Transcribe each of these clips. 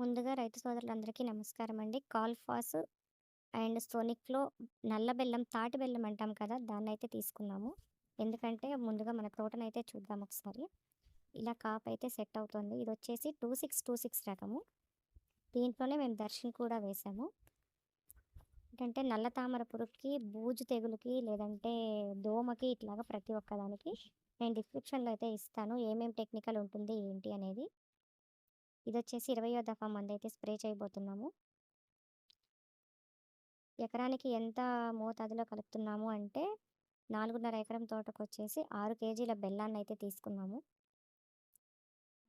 ముందుగా రైతు సోదరులందరికీ నమస్కారం అండి. కాల్ఫాస్ అండ్ సోనిక్‌లో నల్ల బెల్లం, తాటి బెల్లం అంటాం కదా! దాన్నైతే తీసుకున్నాము. ఎందుకంటే ముందుగా మన తోటనైతే చూద్దాం ఒకసారి. ఇలా కాపైతే సెట్ అవుతుంది. ఇదొచ్చేసి 2626 రకము. దీంట్లోనే మేము దర్శిని కూడా వేసాము. ఏంటంటే నల్ల తామర పురుగుకి, బూజు తెగులుకి, లేదంటే దోమకి ఇట్లాగా ప్రతి ఒక్కదానికి నేను డిస్క్రిప్షన్‌లో అయితే ఇస్తాను. ఏమేం టెక్నికల్ ఉంటుంది ఏంటి అనేది. ఇదొచ్చేసి 20వ దఫా మందైతే స్ప్రే చేయబోతున్నాము. ఎకరానికి ఎంత మోతాదులో కలుపుతున్నాము అంటే 4.5 ఎకరం తోటకొచ్చేసి 6 కేజీల బెల్లాన్నయితే తీసుకున్నాము.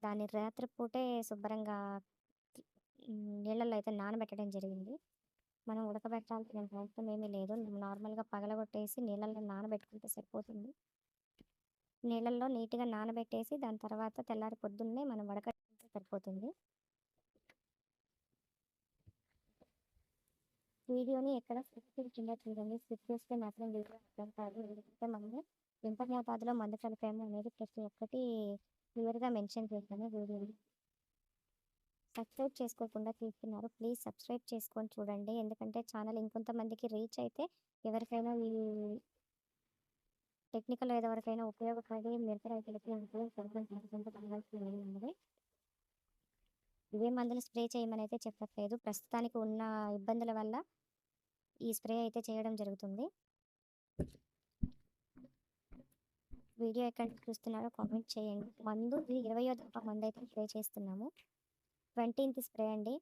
దాన్ని రాత్రి పూటే శుభ్రంగా నీళ్ళల్లో అయితే నానబెట్టడం జరిగింది. మనం ఉడకబెట్టాల్సిన అవసరం ఏమీ లేదు. నార్మల్‌గా పగలగొట్టేసి నీళ్ళల్లో నానబెట్టుకుంటే సరిపోతుంది. నీళ్ళల్లో నీట్‌గా నానబెట్టేసి దాని తర్వాత తెల్లారి పొద్దున్నే మనం వడకట్టుకుంటే సరిపోతుంది. వీడియోని ఎక్కడ స్కిప్ చేయకుండా చూడండి. స్కిప్ చేస్తే మాత్రం వీడియో అర్థం కాదు. ఎందుకంటే మనము ఎంత మోతాదులో మందు కలిపాము అనేది ప్రతి ఒక్కటి క్లియర్‌గా మెన్షన్ చేశాను వీడియోలో. సబ్స్క్రైబ్ చేసుకోకుండా చూస్తున్నారు. ప్లీజ్ సబ్స్క్రైబ్ చేసుకొని చూడండి. ఎందుకంటే ఛానల్ ఇంకొంతమందికి రీచ్ అయితే ఎవరికైనా ఈ టెక్నికల్ ఎవరికైనా ఉపయోగపడి మిగతా రైతులకి ఉపయోగపడుతుంది. ఇవే మందులు స్ప్రే చేయమని అయితే చెప్పట్లేదు. ప్రస్తుతానికి ఉన్న ఇబ్బందుల వల్ల ఈ స్ప్రే అయితే చేయడం జరుగుతుంది. వీడియో ఎక్కడ చూస్తున్నారో కామెంట్ చేయండి. మందు ఇది 20వ దఫా మందైతే స్ప్రే చేస్తున్నాము. 20th స్ప్రే అండి.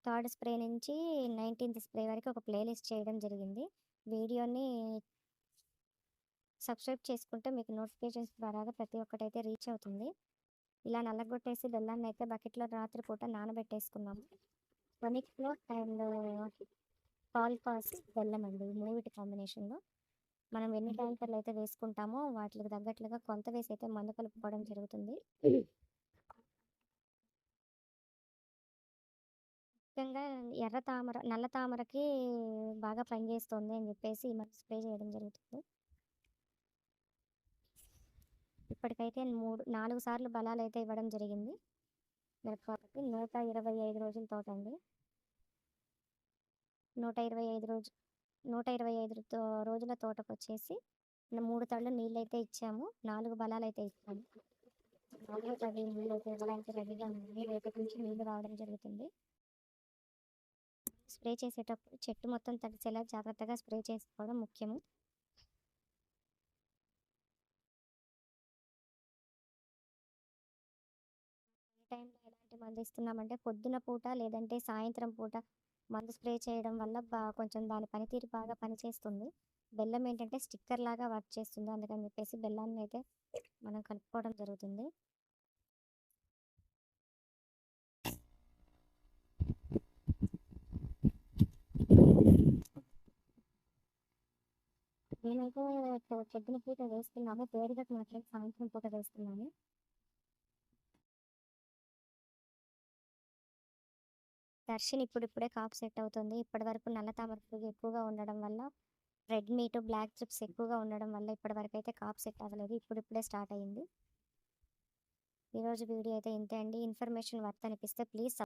థర్డ్ స్ప్రే నుంచి 19th స్ప్రే వరకు ఒక ప్లేలిస్ట్ చేయడం జరిగింది. వీడియోని సబ్స్క్రైబ్ చేసుకుంటే మీకు నోటిఫికేషన్స్ ద్వారాగా ప్రతి ఒక్కటైతే రీచ్ అవుతుంది. ఇలా నల్లగొట్టేసి బెల్లాన్ని అయితే బకెట్‌లో రాత్రి పూట నానబెట్టేసుకున్నాము. ఫెనిక్స్‌లో అండ్ కాల్ఫాస్ బెల్లం అండి. ఈ మూడిటి కాంబినేషన్‌లో. మనం ఎన్ని ట్యాంకర్లు అయితే వేసుకుంటామో వాటికి తగ్గట్లుగా కొంత వేసి అయితే మందు కలుపుకోవడం జరుగుతుంది. ముఖ్యంగా ఎర్ర తామర, నల్ల తామరకి బాగా పనిచేస్తుంది అని చెప్పేసి ఈ మందు స్ప్రే చేయడం జరుగుతుంది. ఇప్పటికైతే 4 సార్లు బలాలైతే ఇవ్వడం జరిగింది. మిరపతోటకి 125 రోజుల తోట అండి. 125 రోజుల తోటకొచ్చేసి 3 తళ్ళు నీళ్ళైతే ఇచ్చాము. 4 బలాలైతే ఇచ్చాము. 4వ తడి నీళ్ళైతే ఇవ్వడానికి రెడీగా ఉంది. రేపటి నుంచి నీళ్ళు రావడం జరుగుతుంది. స్ప్రే చేసేటప్పుడు చెట్టు మొత్తం తడిసేలా జాగ్రత్తగా స్ప్రే చేసుకోవడం ముఖ్యము. ఏ టైంలో ఎలాంటి మందు ఇస్తున్నామంటే పొద్దున పూట లేదంటే సాయంత్రం పూట మందు స్ప్రే చేయడం వల్ల కొంచెం దాని పనితీరు బాగా పనిచేస్తుంది. బెల్లం ఏంటంటే స్టిక్కర్ లాగా వర్క్ చేస్తుంది. అందుకని చెప్పేసి బెల్లాన్ని అయితే మనం కలుపుకోవడం జరుగుతుంది. నేనైతే పొద్దున పూట వేస్తున్నాను. వేడిగకు మాత్రం సాయంత్రం పూట వేస్తున్నాను. దర్శిని ఇప్పుడిప్పుడే కాపు సెట్ అవుతుంది. ఇప్పటివరకు నల్ల తామర పురుగు ఎక్కువగా ఉండడం వల్ల రెడ్ మీట్, బ్లాక్ చిప్స్ ఎక్కువగా ఉండడం వల్ల ఇప్పటివరకైతే కాపు సెట్ అవ్వలేదు. ఇప్పుడిప్పుడే స్టార్ట్ అయింది. ఈరోజు వీడియో అయితే ఇంతే అండి. ఇన్ఫర్మేషన్ వర్త్ అనిపిస్తే ప్లీజ్